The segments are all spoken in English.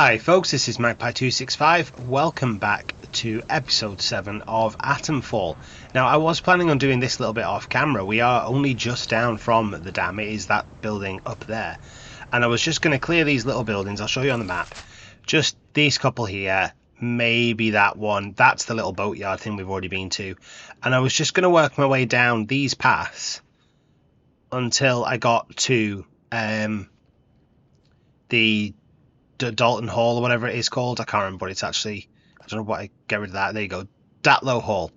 Hi folks, this is Magpie265. Welcome back to episode 7 of Atomfall. Now I was planning on doing this a little bit off camera. We are only just down from the dam. It is that building up there. And I was just going to clear these little buildings. I'll show you on the map. Just these couple here. Maybe that one. That's the little boatyard thing we've already been to. And I was just going to work my way down these paths until I got to the Dalton Hall or whatever it is called. I can't remember what it's actually. I don't know what I get rid of that. There you go. Datlow Hall.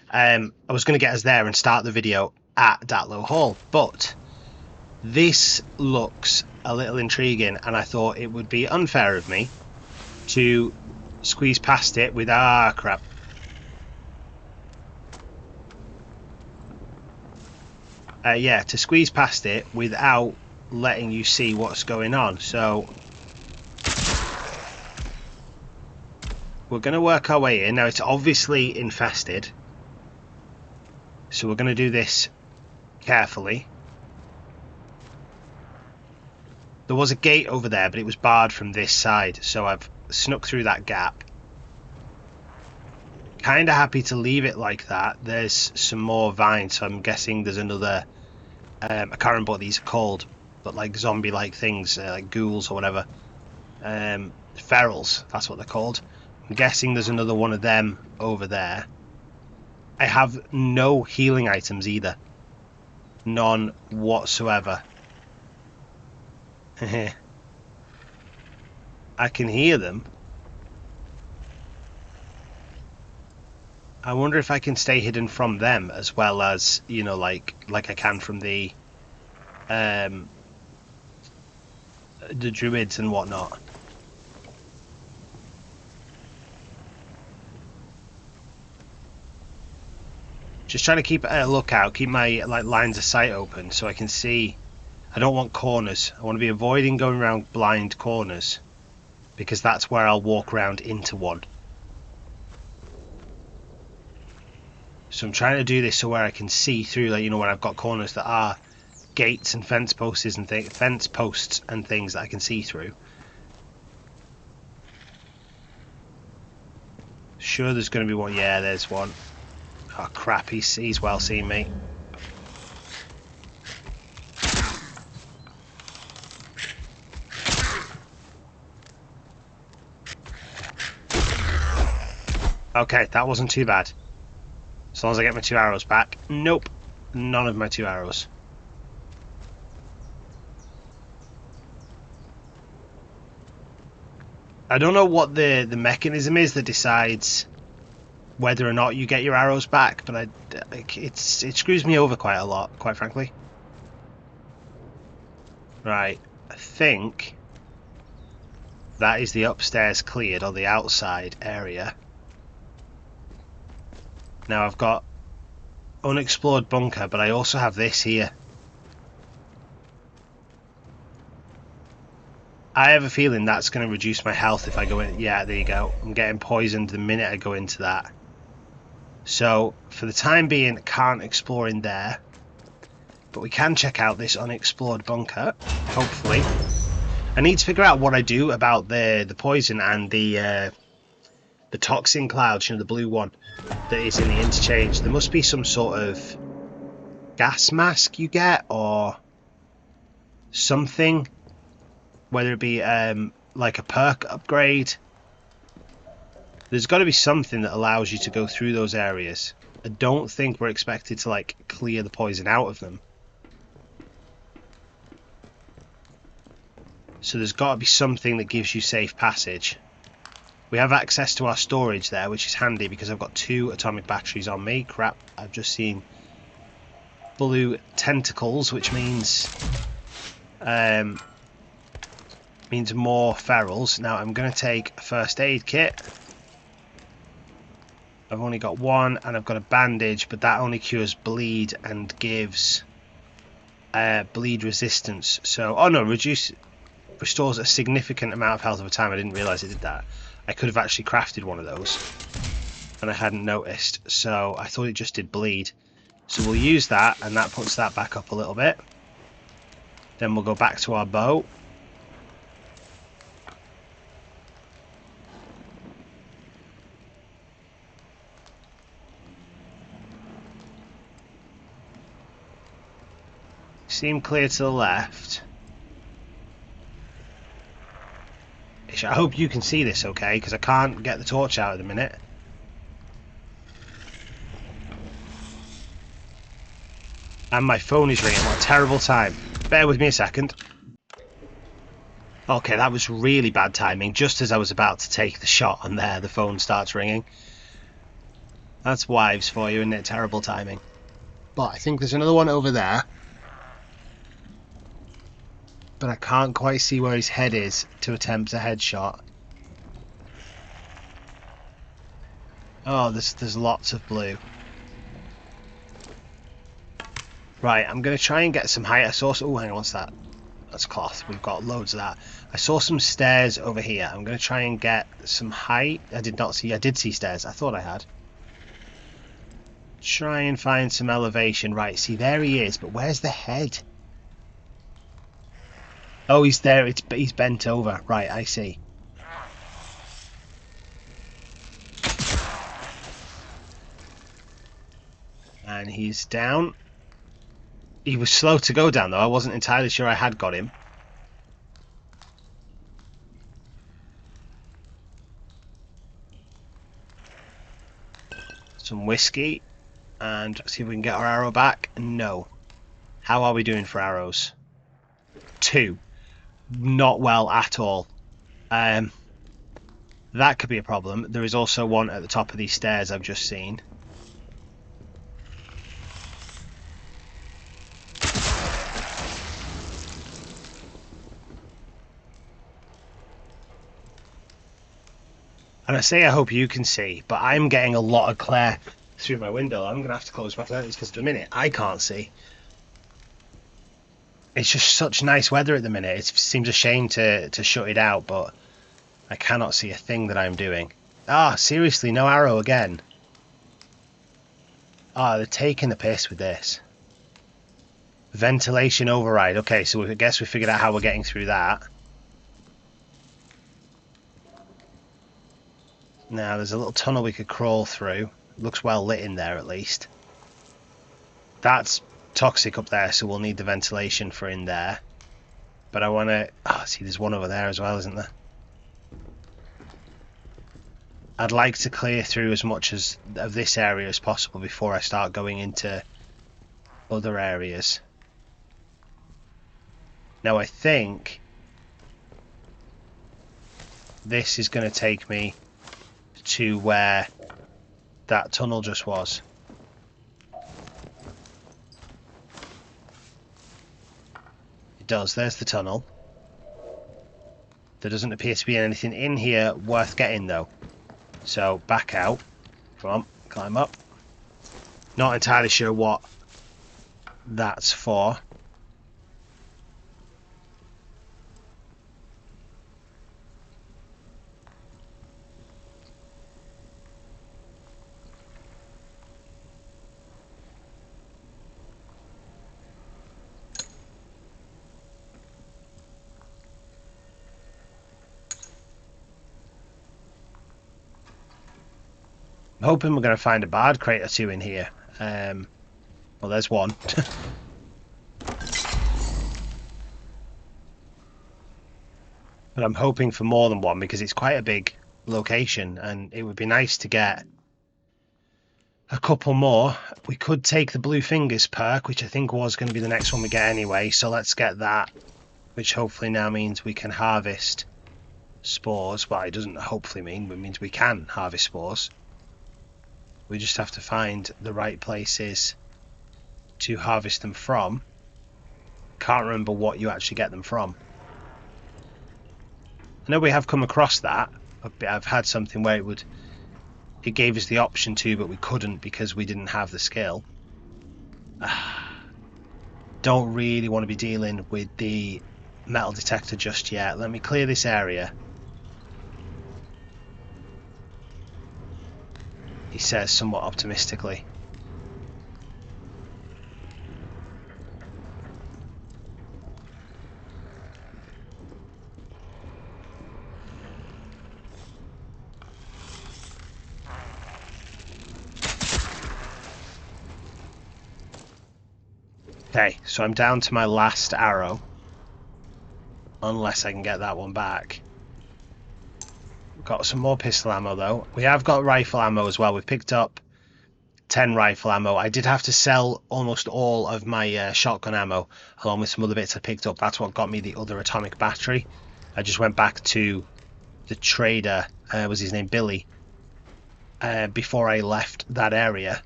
I was going to get us there and start the video at Datlow Hall, but this looks a little intriguing, and I thought it would be unfair of me to squeeze past it with crap. Yeah, to squeeze past it without letting you see what's going on. So we're going to work our way in. Now it's obviously infested, so we're going to do this carefully. There was a gate over there, but it was barred from this side, so I've snuck through that gap. Kind of happy to leave it like that. There's some more vines, so I'm guessing there's another I can't remember what these are called, but like zombie like things, like ghouls or whatever. Ferals, that's what they're called. I'm guessing there's another one of them over there. I have no healing items either. None whatsoever. I can hear them. I wonder if I can stay hidden from them as well as, you know, like I can from the druids and whatnot. Just trying to keep a lookout, keep my lines of sight open so I can see. I don't want corners. I want to be avoiding going around blind corners, because that's where I'll walk around into one. So I'm trying to do this so where I can see through, like, you know, when I've got corners that are gates and fence posts and things that I can see through. Sure, there's going to be one. Yeah, there's one. Oh crap, he's well seen me. Okay, that wasn't too bad. As long as I get my 2 arrows back. Nope, none of my 2 arrows. I don't know what the mechanism is that decides whether or not you get your arrows back, but it screws me over quite a lot, quite frankly. Right, I think that is the upstairs cleared, or the outside area. Now I've got unexplored bunker, but I also have this here. I have a feeling that's going to reduce my health if I go in. Yeah, there you go. I'm getting poisoned the minute I go into that. So for the time being, can't explore in there, but we can check out this unexplored bunker, hopefully. I need to figure out what I do about the poison and the toxin clouds, you know, the blue one that is in the interchange. There must be some sort of gas mask you get, or something, whether it be like a perk upgrade. There's got to be something that allows you to go through those areas. I don't think we're expected to like clear the poison out of them. So there's got to be something that gives you safe passage. We have access to our storage there, which is handy because I've got 2 atomic batteries on me. Crap, I've just seen blue tentacles, which means more ferals. Now I'm going to take a first aid kit. I've only got 1, and I've got a bandage, but that only cures bleed and gives bleed resistance. So, oh no, restores a significant amount of health over time. I didn't realise it did that. I could have actually crafted one of those, and I hadn't noticed, so I thought it just did bleed. So we'll use that, and that puts that back up a little bit. Then we'll go back to our boat. seem clear to the left. I hope you can see this okay, because I can't get the torch out at the minute. And my phone is ringing. What a terrible time. Bear with me a second. Okay, that was really bad timing. Just as I was about to take the shot on there, the phone starts ringing. That's wives for you, isn't it? Terrible timing. But I think there's another one over there. But I can't quite see where his head is to attempt a headshot. Oh, there's lots of blue. Right, I'm going to try and get some height. I saw some... Oh, hang on, what's that? That's cloth. We've got loads of that. I saw some stairs over here. I'm going to try and get some height. I did see stairs. I thought I had. Try and find some elevation. Right, see, there he is. But where's the head? Oh, he's there. He's bent over. Right, I see. And he's down. He was slow to go down, though. I wasn't entirely sure I had got him. Some whiskey. And see if we can get our arrow back. No. How are we doing for arrows? 2. Not well at all. That could be a problem. There is also one at the top of these stairs I've just seen. And I say I hope you can see, but I'm getting a lot of glare through my window. I'm going to have to close my curtains because at the minute I can't see. It's just such nice weather at the minute. It seems a shame to shut it out, but I cannot see a thing that I'm doing. Ah, seriously, no arrow again. Ah, they're taking the piss with this. Ventilation override. Okay, so I guess we figured out how we're getting through that. Now, there's a little tunnel we could crawl through. Looks well lit in there, at least. That's toxic up there, so we'll need the ventilation for in there. But I want to... Oh, see, there's one over there as well, isn't there? I'd like to clear through as much of this area as possible before I start going into other areas. Now, I think this is going to take me to where that tunnel just was. It does. There's the tunnel. There doesn't appear to be anything in here worth getting, though. So, back out. Come on, climb up. Not entirely sure what that's for. I'm hoping we're going to find a bard crate or two in here. Well, there's one. But I'm hoping for more than one because it's quite a big location and it would be nice to get a couple more. We could take the Blue Fingers perk, which I think was going to be the next one we get anyway. So let's get that, which hopefully now means we can harvest spores. Well, it doesn't hopefully mean, but it means we can harvest spores. We just have to find the right places to harvest them from. Can't remember what you actually get them from. I know we have come across that. I've had something where it gave us the option to, but we couldn't because we didn't have the skill. Don't really want to be dealing with the metal detector just yet. Let me clear this area. He says somewhat optimistically. Okay, so I'm down to my last arrow. Unless I can get that one back. We've got some more pistol ammo though. We have got rifle ammo as well. We've picked up 10 rifle ammo. I did have to sell almost all of my shotgun ammo along with some other bits I picked up. That's what got me the other atomic battery. I just went back to the trader, was his name Billy, before I left that area.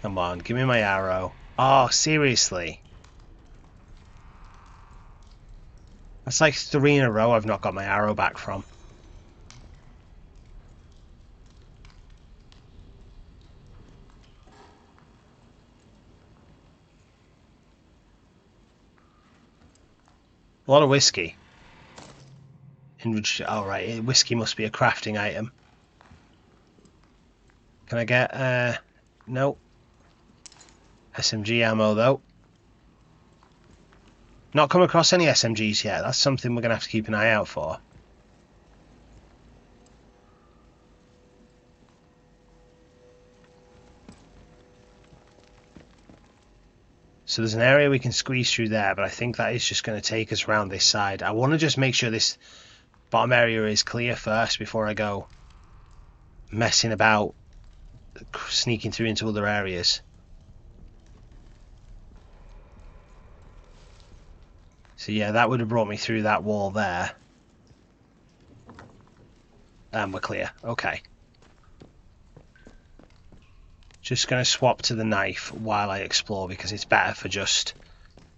Come on, give me my arrow. Oh, seriously? That's like 3 in a row I've not got my arrow back from. A lot of whiskey. Oh, right, whiskey must be a crafting item. Can I get, no. SMG ammo, though. Not come across any SMGs yet. That's something we're going to have to keep an eye out for. So there's an area we can squeeze through there, but I think that is just going to take us around this side. I want to just make sure this bottom area is clear first before I go messing about sneaking through into other areas. So yeah, that would have brought me through that wall there. And we're clear. Okay. Just going to swap to the knife while I explore because it's better for just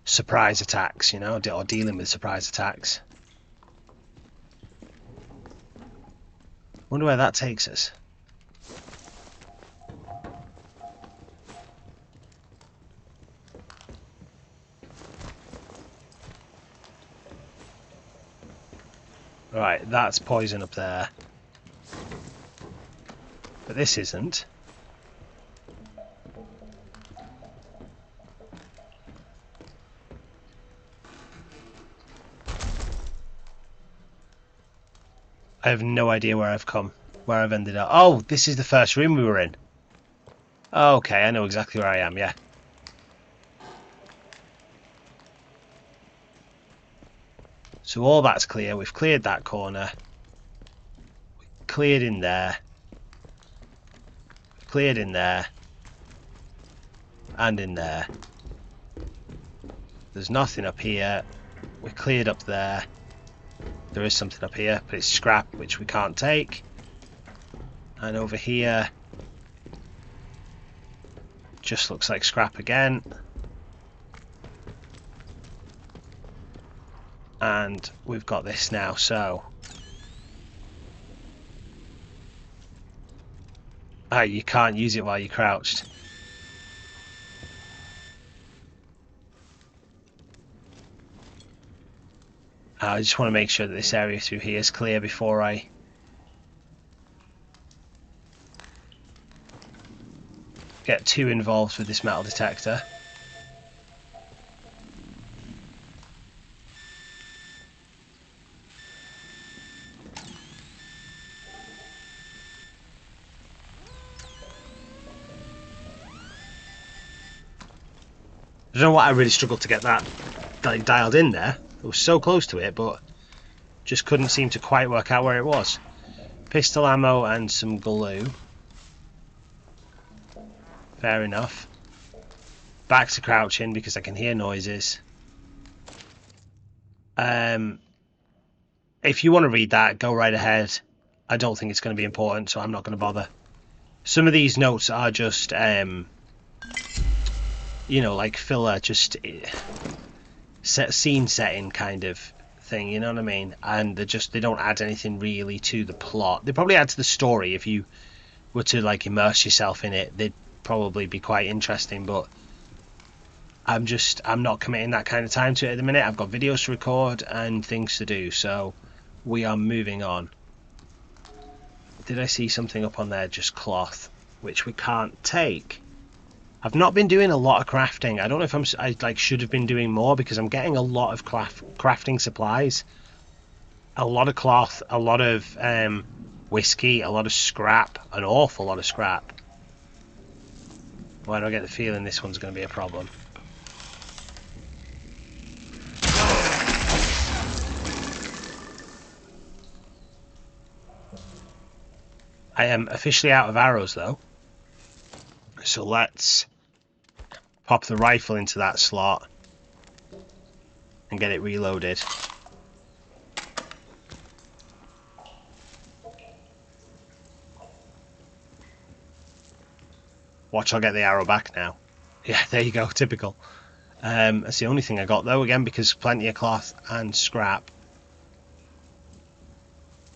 surprise attacks, you know, or dealing with surprise attacks. Wonder where that takes us. Right, that's poison up there. But this isn't. I have no idea where I've ended up. Oh, this is the first room we were in. Okay, I know exactly where I am, yeah. So all that's clear. We've cleared that corner. We cleared in there. We've cleared in there. And in there. There's nothing up here. We cleared up there. There is something up here, but it's scrap, which we can't take. And over here, just looks like scrap again. And we've got this now, so... Ah, you can't use it while you're crouched. I just want to make sure that this area through here is clear before I get too involved with this metal detector. I don't know why I really struggled to get that like dialed in there. It was so close to it, but just couldn't seem to quite work out where it was. Pistol ammo and some glue. Fair enough. Back to crouching because I can hear noises. If you want to read that, go right ahead. I don't think it's going to be important, so I'm not going to bother. Some of these notes are just, you know, like filler, just scene setting kind of thing, you know what I mean? And they don't add anything really to the plot. They probably add to the story if you were to like immerse yourself in it. They'd probably be quite interesting, but I'm not committing that kind of time to it at the minute. I've got videos to record and things to do, so we are moving on. Did I see something up on there? Just cloth, which we can't take. I've not been doing a lot of crafting. I don't know if I like should have been doing more because I'm getting a lot of crafting supplies. A lot of cloth, a lot of whiskey, a lot of scrap, an awful lot of scrap. Why do I get the feeling this one's going to be a problem? I am officially out of arrows though. So let's pop the rifle into that slot and get it reloaded. Watch, I'll get the arrow back now. Yeah, there you go, typical. That's the only thing I got though, again, because plenty of cloth and scrap.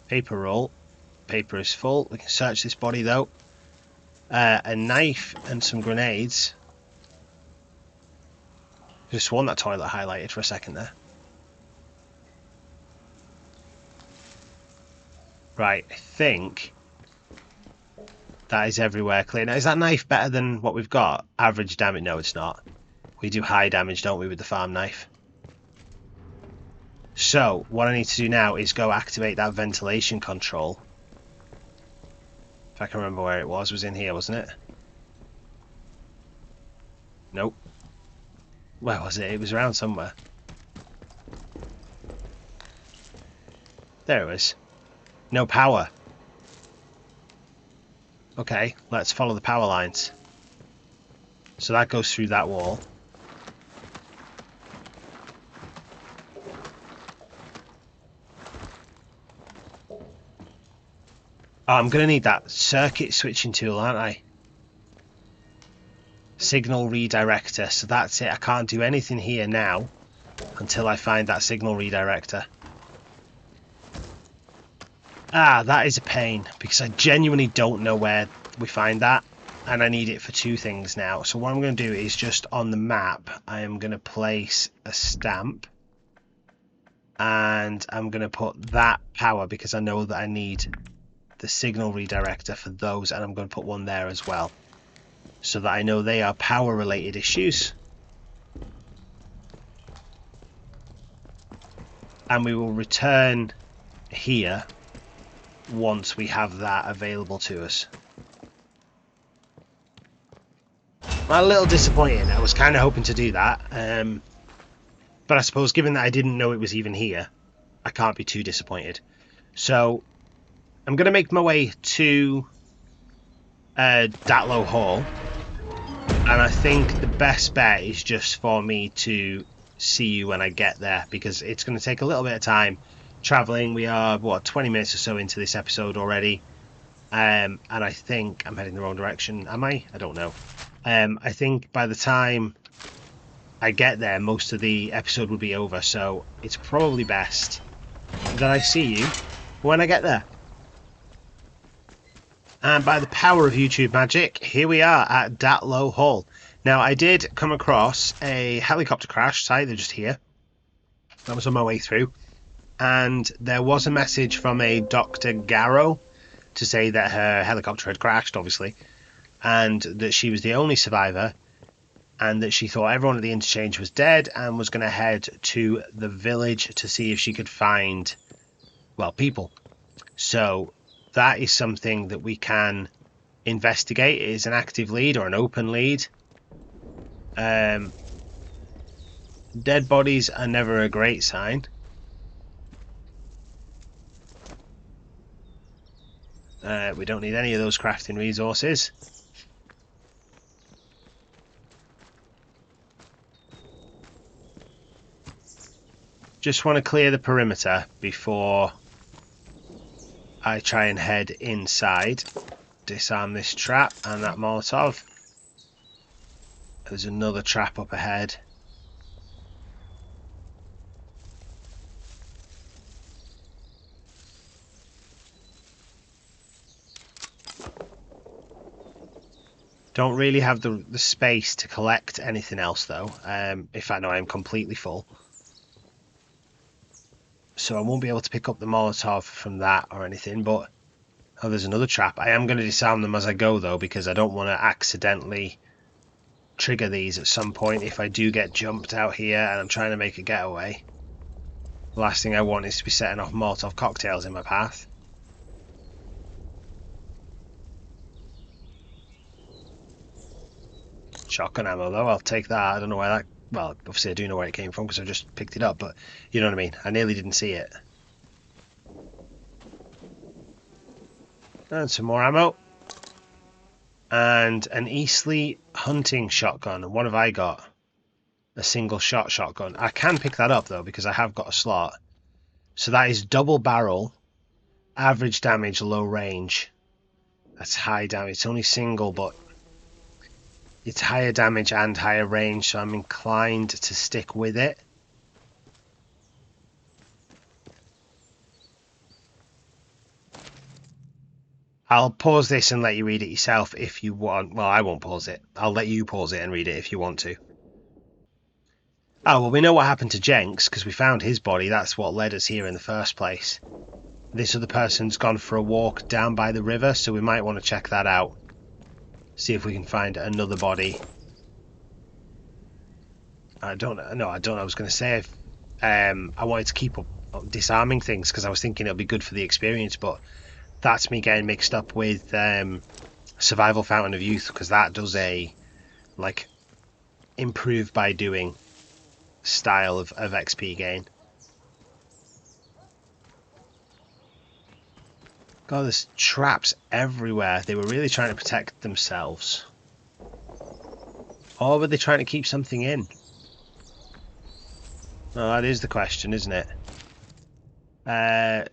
Paper roll. Paper is full. We can search this body though. A knife and some grenades. Just want that toilet highlighted for a second there. Right, I think that is everywhere clear. Now, is that knife better than what we've got? Average damage? No, it's not. We do high damage, don't we, with the farm knife? So, what I need to do now is go activate that ventilation control. If I can remember where it was in here, wasn't it? Nope. Where was it? It was around somewhere. There it was. No power. Okay, let's follow the power lines. So that goes through that wall. Oh, I'm going to need that circuit switching tool, aren't I? Signal redirector. So that's it. I can't do anything here now until I find that signal redirector. Ah, that is a pain because I genuinely don't know where we find that, and I need it for two things now. So what I'm going to do is just on the map, I am going to place a stamp, and I'm going to put that power because I know that I need the signal redirector for those, and I'm going to put one there as well so that I know they are power related issues. And we will return here once we have that available to us. I'm a little disappointed. I was kind of hoping to do that, but I suppose given that I didn't know it was even here, I can't be too disappointed. So I'm going to make my way to Datlow Hall, and I think the best bet is just for me to see you when I get there, because it's going to take a little bit of time traveling. We are, what, 20 minutes or so into this episode already, and I think I'm heading the wrong direction. Am I? I don't know. I think by the time I get there, most of the episode will be over, so it's probably best that I see you when I get there. And by the power of YouTube magic, here we are at Datlow Hall. Now, I did come across a helicopter crash site. They're just here. That was on my way through. And there was a message from a Dr. Garrow to say that her helicopter had crashed, obviously, and that she was the only survivor, and that she thought everyone at the interchange was dead and was going to head to the village to see if she could find, well, people. So that is something that we can investigate. It is an active lead or an open lead. Dead bodies are never a great sign. We don't need any of those crafting resources. Just want to clear the perimeter before I try and head inside. Disarm this trap and that Molotov. There's another trap up ahead. Don't really have the space to collect anything else though. If I know I'm completely full. So I won't be able to pick up the Molotov from that or anything, but oh, there's another trap. I am going to disarm them as I go though, because I don't want to accidentally trigger these at some point if I do get jumped out here and I'm trying to make a getaway. The last thing I want is to be setting off Molotov cocktails in my path. Shotgun ammo, though. I'll take that. I don't know where that... Well, obviously I do know where it came from because I just picked it up, but you know what I mean. I nearly didn't see it. And some more ammo. And an Eastleigh hunting shotgun. And what have I got? A single shot shotgun. I can pick that up, though, because I have got a slot. So that is double barrel, average damage, low range. That's high damage. It's only single, but it's higher damage and higher range, so I'm inclined to stick with it. I'll pause this and let you read it yourself if you want. Well, I won't pause it. I'll let you pause it and read it if you want to. Oh, well, we know what happened to Jenks because we found his body. That's what led us here in the first place. This other person's gone for a walk down by the river, so we might want to check that out. See if we can find another body. I don't know. I was going to say if, I wanted to keep up disarming things because I was thinking it'll be good for the experience, but that's me getting mixed up with Survival Fountain of Youth because that does a like improve by doing style of XP gain. God, there's traps everywhere. They were really trying to protect themselves. Or were they trying to keep something in? Oh, that is the question, isn't it?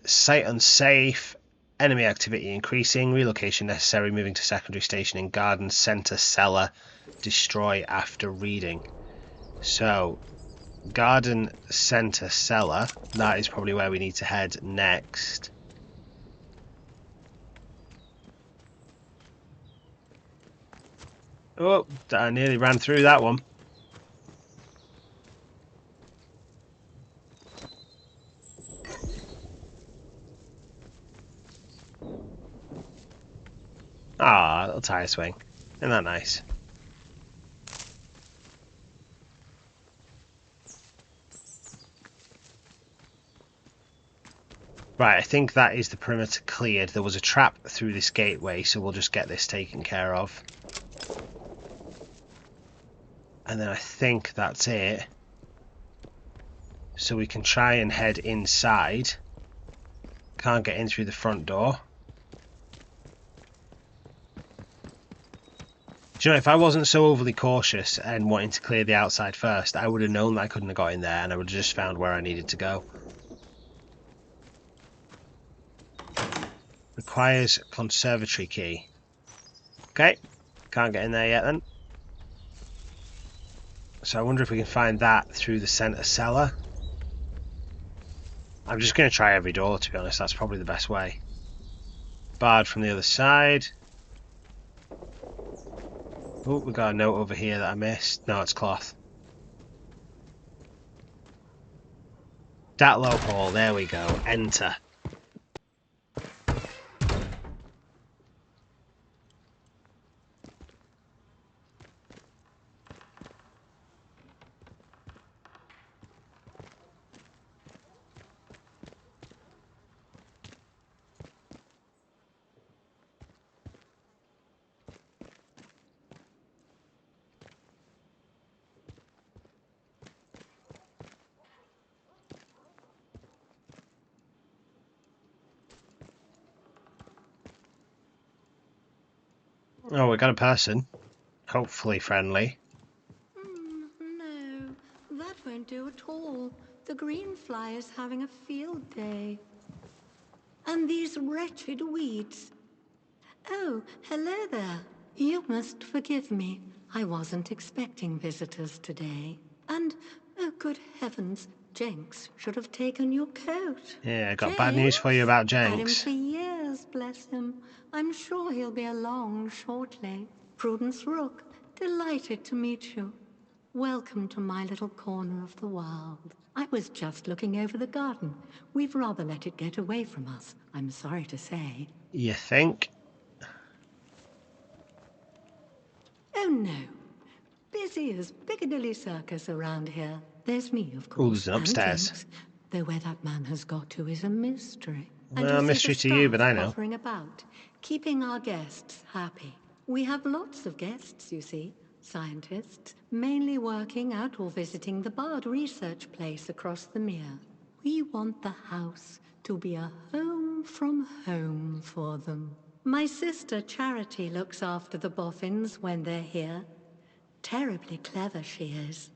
Site unsafe. Enemy activity increasing. Relocation necessary. Moving to secondary station in garden, center, cellar. Destroy after reading. So, garden, center, cellar. That is probably where we need to head next. Oh, I nearly ran through that one. Ah, little tire swing. Isn't that nice? Right, I think that is the perimeter cleared. There was a trap through this gateway, so we'll just get this taken care of. And then I think that's it. So we can try and head inside. Can't get in through the front door. Do you know, if I wasn't so overly cautious and wanting to clear the outside first, I would have known that I couldn't have got in there and I would have just found where I needed to go. Requires conservatory key. Okay, can't get in there yet then. So I wonder if we can find that through the centre cellar. I'm just going to try every door, to be honest. That's probably the best way. Barred from the other side. Oh, we got a note over here that I missed. No, it's cloth. Datlow Hall, there we go. Enter. Oh, we got a person. Hopefully friendly. No, that won't do at all. The green fly is having a field day. And these wretched weeds. Oh, hello there. You must forgive me. I wasn't expecting visitors today. And, oh good heavens, Jenks should have taken your coat. Yeah, I got bad news for you about Had him Jenks. for years, bless him. I'm sure he'll be along shortly. Prudence Rook, delighted to meet you. Welcome to my little corner of the world. I was just looking over the garden. We've rather let it get away from us, I'm sorry to say. You think? Oh no. Busy as Piccadilly Circus around here. There's me, of course. Oh, there's an upstairs. And Jenks, though where that man has got to is a mystery. And Well, you see mystery the to you, but staff I know. pottering about, keeping our guests happy. We have lots of guests, you see. Scientists, mainly working out or visiting the Bard research place across the mere. We want the house to be a home from home for them. My sister Charity looks after the boffins when they're here. Terribly clever she is.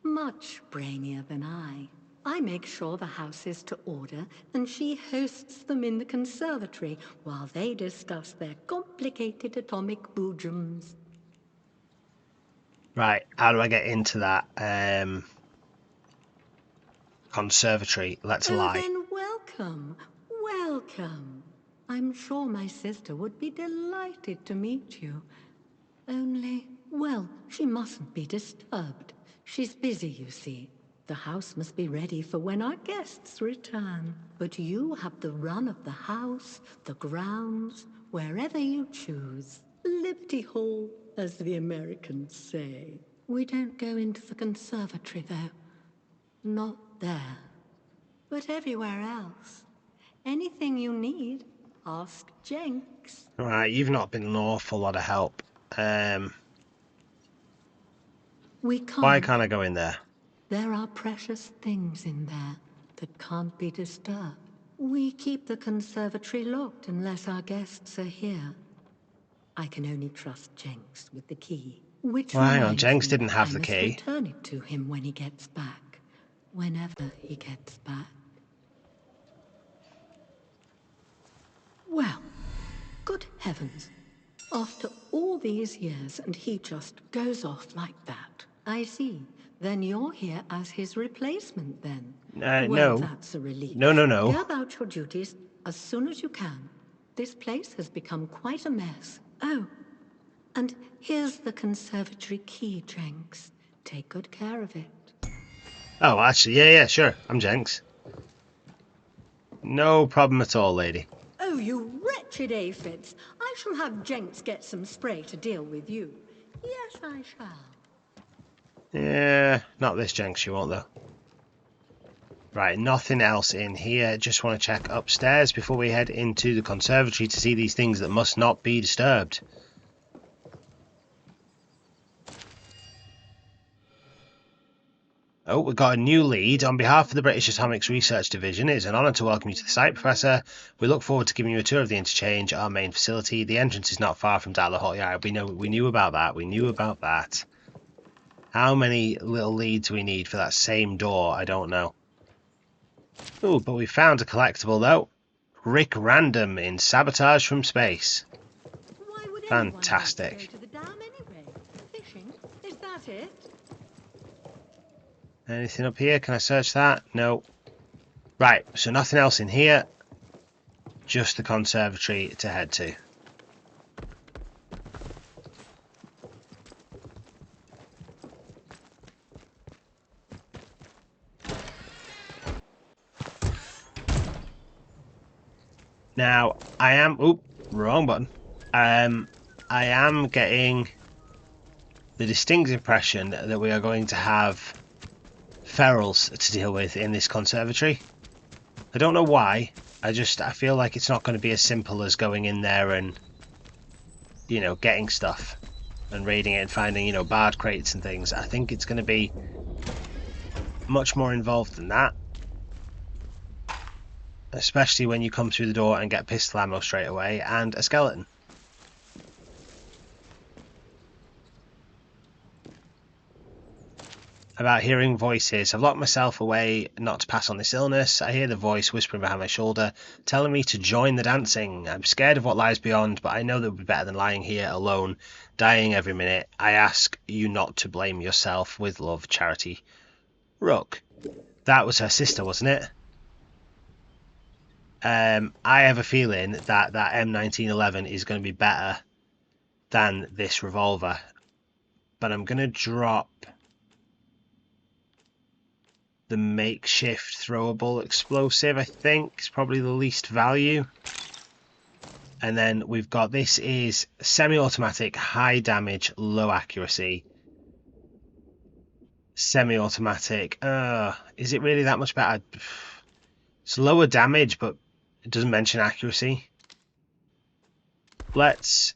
Much brainier than I. I make sure the house is to order, and she hosts them in the conservatory while they discuss their complicated atomic boojums. Right, how do I get into that conservatory? Let's Oh, lie. then welcome, welcome. I'm sure my sister would be delighted to meet you. Only, well, she mustn't be disturbed. She's busy, you see. The house must be ready for when our guests return. But you have the run of the house, the grounds, wherever you choose. Liberty Hall, as the Americans say. We don't go into the conservatory, though. Not there. But everywhere else. Anything you need, ask Jenks. Right, you've not been an awful lot of help. We Why can't. can't I go in there? There are precious things in there that can't be disturbed. We keep the conservatory locked unless our guests are here. I can only trust Jenks with the key. Which Well, hang on, reminds Jenks me, didn't have I the must key. return it to him when he gets back. Whenever he gets back. Well, good heavens. After all these years and he just goes off like that. I see. Then you're here as his replacement then. Well, No. that's a relief. No. Go about your duties as soon as you can. This place has become quite a mess. Oh, and here's the conservatory key, Jenks. Take good care of it. Oh, actually, yeah, sure. I'm Jenks. No problem at all, lady. Oh, you wretched aphids. I shall have Jenks get some spray to deal with you. Yes, I shall. Yeah, not this Jenks, you won't, though. Right, nothing else in here. Just want to check upstairs before we head into the conservatory to see these things that must not be disturbed. Oh, we've got a new lead. On behalf of the British Atomics Research Division, it is an honour to welcome you to the site, Professor. We look forward to giving you a tour of the Interchange, our main facility. The entrance is not far from Dallar Hall. Yeah, we knew about that. We knew about that. How many little leads we need for that same door, I don't know. Oh, but we found a collectible, though. Rick Random in Sabotage from Space. Why would Fantastic. anyone want to go to the dam anyway? Fishing? Is that it? Anything up here? Can I search that? No. Right, so nothing else in here. Just the conservatory to head to. Now, I am... Oop, wrong button. I am getting the distinct impression that we are going to have ferals to deal with in this conservatory. I don't know why. I feel like it's not going to be as simple as going in there and, you know, getting stuff and raiding it and finding, you know, bard crates and things. I think it's going to be much more involved than that. Especially when you come through the door and get pistol ammo straight away and a skeleton. About hearing voices. I've locked myself away not to pass on this illness. I hear the voice whispering behind my shoulder, telling me to join the dancing. I'm scared of what lies beyond, but I know that it would be better than lying here alone, dying every minute. I ask you not to blame yourself. With love, Charity. Rook. That was her sister, wasn't it? I have a feeling that M1911 is going to be better than this revolver. But I'm going to drop the makeshift throwable explosive, I think. It's probably the least value. And then we've got, this is semi-automatic, high damage, low accuracy. Semi-automatic. Is it really that much better? It's lower damage, but it doesn't mention accuracy. Let's...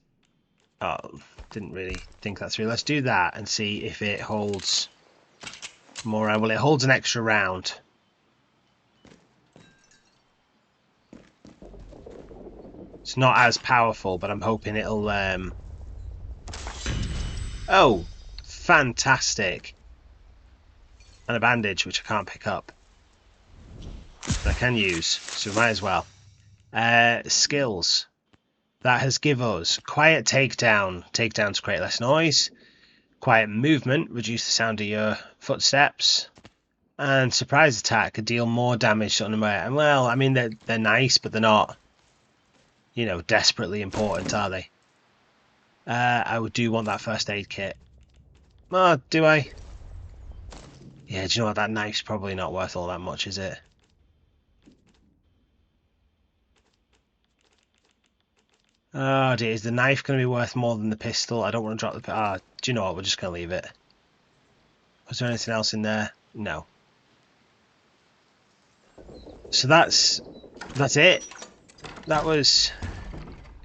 Oh, didn't really think that through. Let's do that and see if it holds more. Well, it holds an extra round. It's not as powerful, but I'm hoping it'll... Oh, fantastic. And a bandage, which I can't pick up. But I can use, so we might as well. Skills. That has give us quiet takedown. Takedowns create less noise. Quiet movement, reduce the sound of your footsteps. And surprise attack could deal more damage to unaware. And well, I mean, they're nice, but they're not, you know, desperately important, are they? I do want that first aid kit. Oh, do I? Yeah, do you know what? That knife's probably not worth all that much, is it? Oh dear, is the knife going to be worth more than the pistol? I don't want to drop the... do you know what? We're just going to leave it. Was there anything else in there? No. So that's it. That was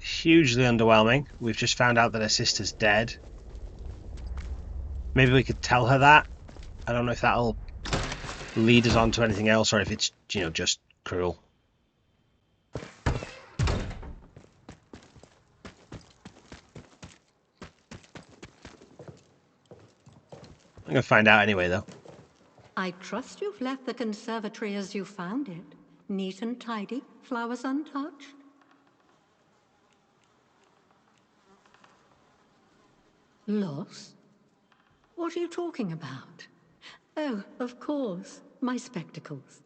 hugely underwhelming. We've just found out that her sister's dead. Maybe we could tell her that. I don't know if that'll lead us on to anything else or if it's, you know, just cruel. I'm going to find out anyway, though. I trust you've left the conservatory as you found it. Neat and tidy, flowers untouched. Lost? What are you talking about? Oh, of course, my spectacles.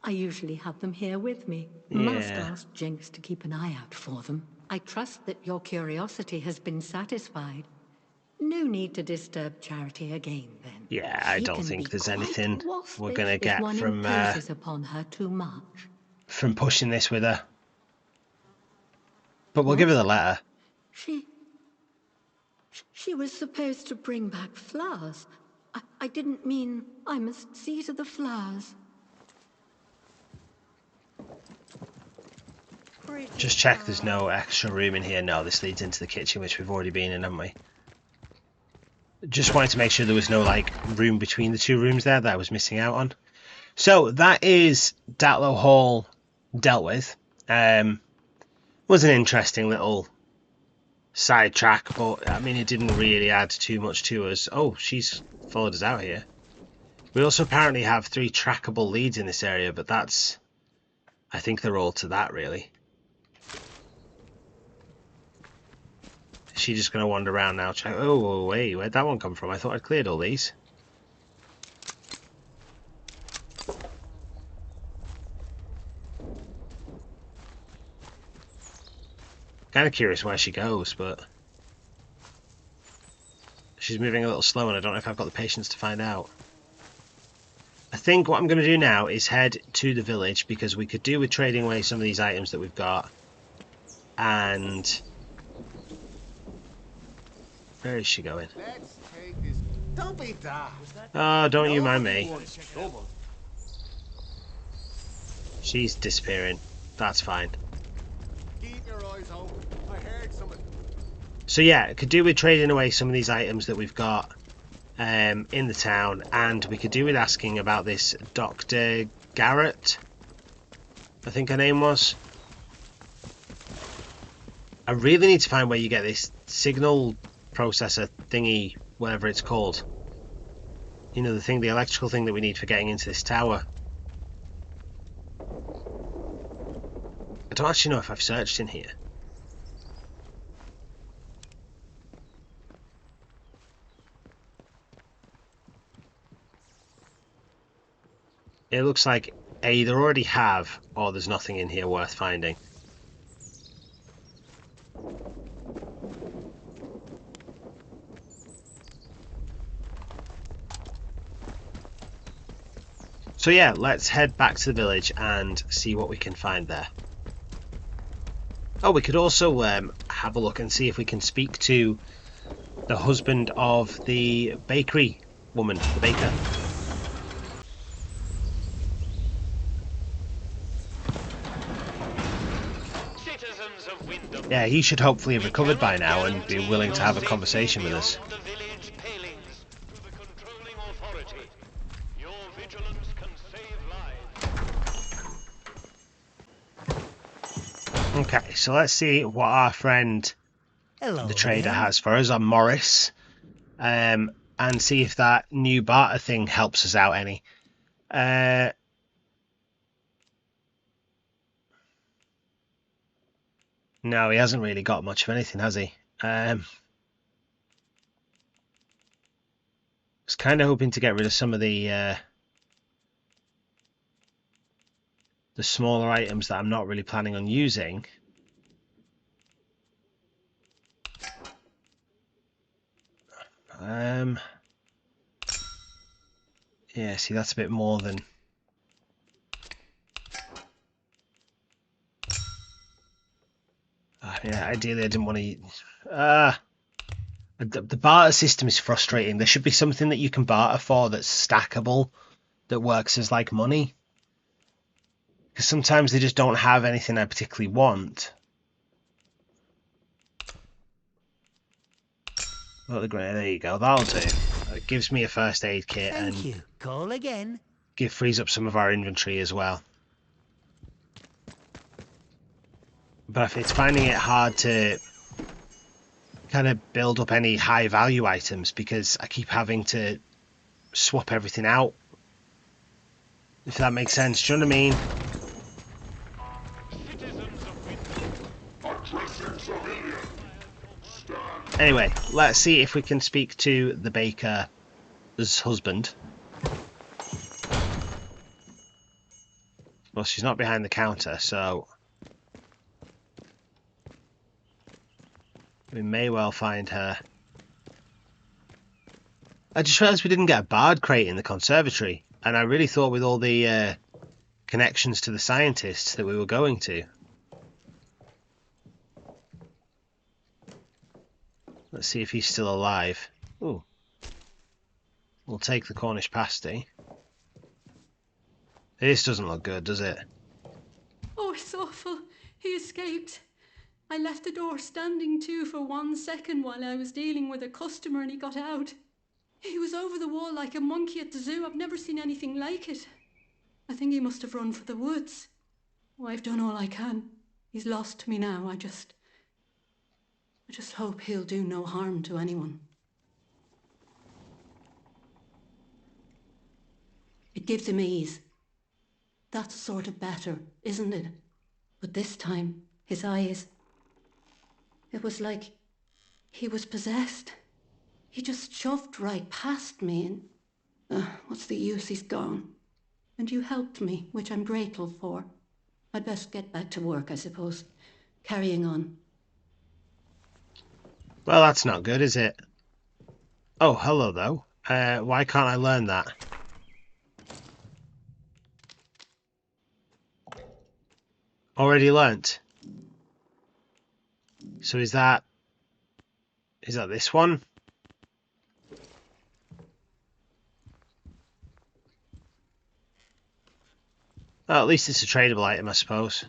I usually have them here with me. Must ask Jinx to keep an eye out for them. I trust that your curiosity has been satisfied. No need to disturb Charity again, then. Yeah, I don't think there's anything we're gonna get from upon her too much. From pushing this with her. But we'll give her the letter. She was supposed to bring back flowers. I didn't mean I must see to the flowers. Just check there's no extra room in here. No, this leads into the kitchen, which we've already been in, haven't we? Just wanted to make sure there was no, like, room between the two rooms there that I was missing out on. So, that is Datlow Hall dealt with. Was an interesting little sidetrack, but, I mean, it didn't really add too much to us. Oh, she's followed us out here. We also apparently have 3 trackable leads in this area, but that's... I think they're all to that, really. Is she just going to wander around now? Oh, wait, where'd that one come from? I thought I'd cleared all these. Kind of curious where she goes, but... she's moving a little slow and I don't know if I've got the patience to find out. I think what I'm going to do now is head to the village, because we could do with trading away some of these items that we've got. And... where is she going? Let's take this. Don't be daft. Oh, don't you mind me. She's disappearing. That's fine. Keep your eyes open. I heard something. So yeah, I could do with trading away some of these items that we've got in the town, and we could do with asking about this Dr. Garrett, I think her name was. I really need to find where you get this signal processor thingy, whatever it's called. You know, the thing, the electrical thing that we need for getting into this tower. I don't actually know if I've searched in here. It looks like I either already have, or there's nothing in here worth finding. So yeah, let's head back to the village and see what we can find there. Oh, we could also have a look and see if we can speak to the husband of the bakery woman, the baker. Yeah, he should hopefully have We recovered by cannot now and be guarantee willing to your have a safety conversation with us. beyond the village palings to the controlling authority. Your vigilance can save lives. Okay, so let's see what our friend Hello the trader there. has for us on Morris, and see if that new barter thing helps us out any. No, he hasn't really got much of anything, has he? I was kind of hoping to get rid of some of the smaller items that I'm not really planning on using. Yeah, see, that's a bit more than... yeah, ideally I didn't want to... the barter system is frustrating. There should be something that you can barter for that's stackable, that works as like money. Because sometimes they just don't have anything I particularly want. Oh, the grenade, there you go, that'll do. It gives me a first aid kit Thank and you. Call again. frees up some of our inventory as well. But it's finding it hard to kind of build up any high value items because I keep having to swap everything out. If that makes sense, do you know what I mean? Anyway, let's see if we can speak to the baker's husband. Well, she's not behind the counter, so we may well find her. I just realised we didn't get a bard crate in the conservatory, and I really thought with all the connections to the scientists that we were going to. Let's see if he's still alive. Ooh. We'll take the Cornish pasty. This doesn't look good, does it? Oh, it's awful. He escaped. I left the door standing to for 1 second while I was dealing with a customer and he got out. He was over the wall like a monkey at the zoo. I've never seen anything like it. I think he must have run for the woods. Oh, I've done all I can. He's lost me now. I just hope he'll do no harm to anyone. It gives him ease. That's sort of better, isn't it? But this time, his eyes... It was like he was possessed. He just shoved right past me and... what's the use? He's gone. And you helped me, which I'm grateful for. I'd best get back to work, I suppose. Carrying on. Well, that's not good, is it? Oh, hello, though. Why can't I learn that? Already learnt. So is that this one? Well, at least it's a tradable item, I suppose.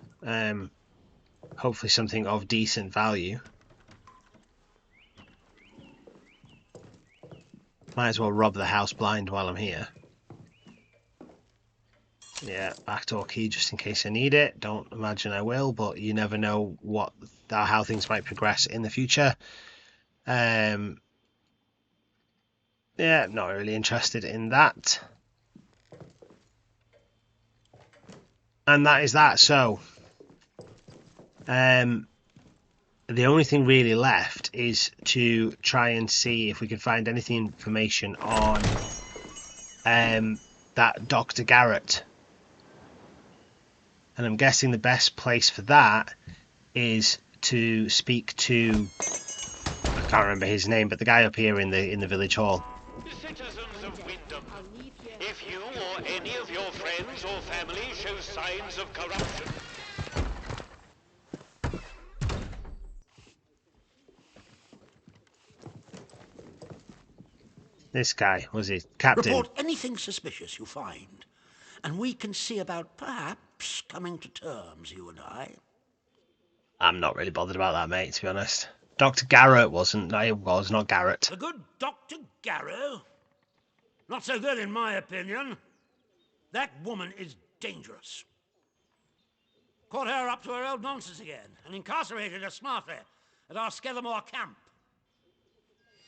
Hopefully something of decent value. Might as well rob the house blind while I'm here. Yeah, backdoor key just in case I need it. Don't imagine I will, but you never know how things might progress in the future. Yeah, not really interested in that. And that is that. So, the only thing really left is to try and see if we can find any information on that Dr. Garrett. And I'm guessing the best place for that is to speak to, I can't remember his name, but the guy up here in the village hall. Citizens of Wyndham, if you or any of your friends or family show signs of corruption... This guy, was he? Captain. Report anything suspicious you find, and we can see about perhaps coming to terms, you and I. I'm not really bothered about that, mate, to be honest. Dr. Garrett wasn't. No, it was not Garrett. The good Dr. Garrow? Not so good in my opinion. That woman is dangerous. Caught her up to her old nonsense again and incarcerated her smartly at our Skevermore camp.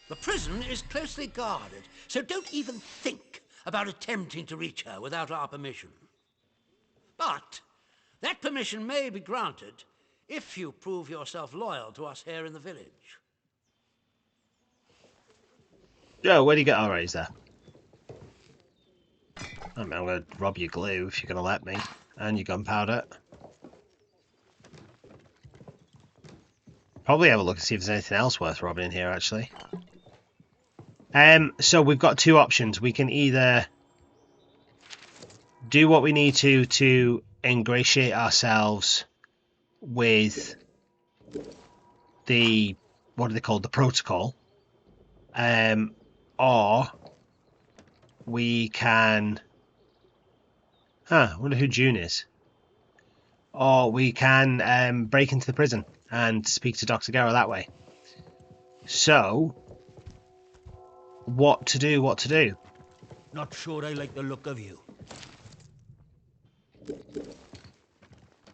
The prison is closely guarded, so don't even think about attempting to reach her without our permission. But that permission may be granted if you prove yourself loyal to us here in the village. Joe, where do you get? Alright, he's there. I mean, I'm going to rob your glue if you're going to let me. And your gunpowder. Probably have a look and see if there's anything else worth robbing in here, actually. So we've got two options. We can either do what we need to ingratiate ourselves with the, what are they called, the protocol, or we can, I wonder who June is, or we can break into the prison and speak to Dr. Garrow that way. So what to do? Not sure I like the look of you.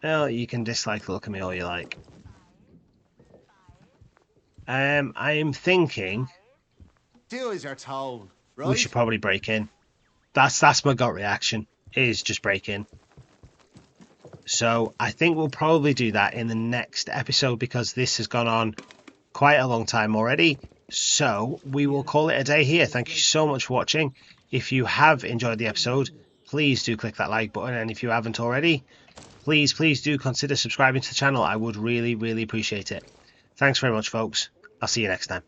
Well, you can dislike the look of me all you like. I am thinking Do as you're told, right? we should probably break in. That's my gut reaction, is just break in. So I think we'll probably do that in the next episode because this has gone on quite a long time already. So we will call it a day here. Thank you so much for watching. If you have enjoyed the episode, please do click that like button. And if you haven't already, please do consider subscribing to the channel. I would really appreciate it. Thanks very much, folks. I'll see you next time.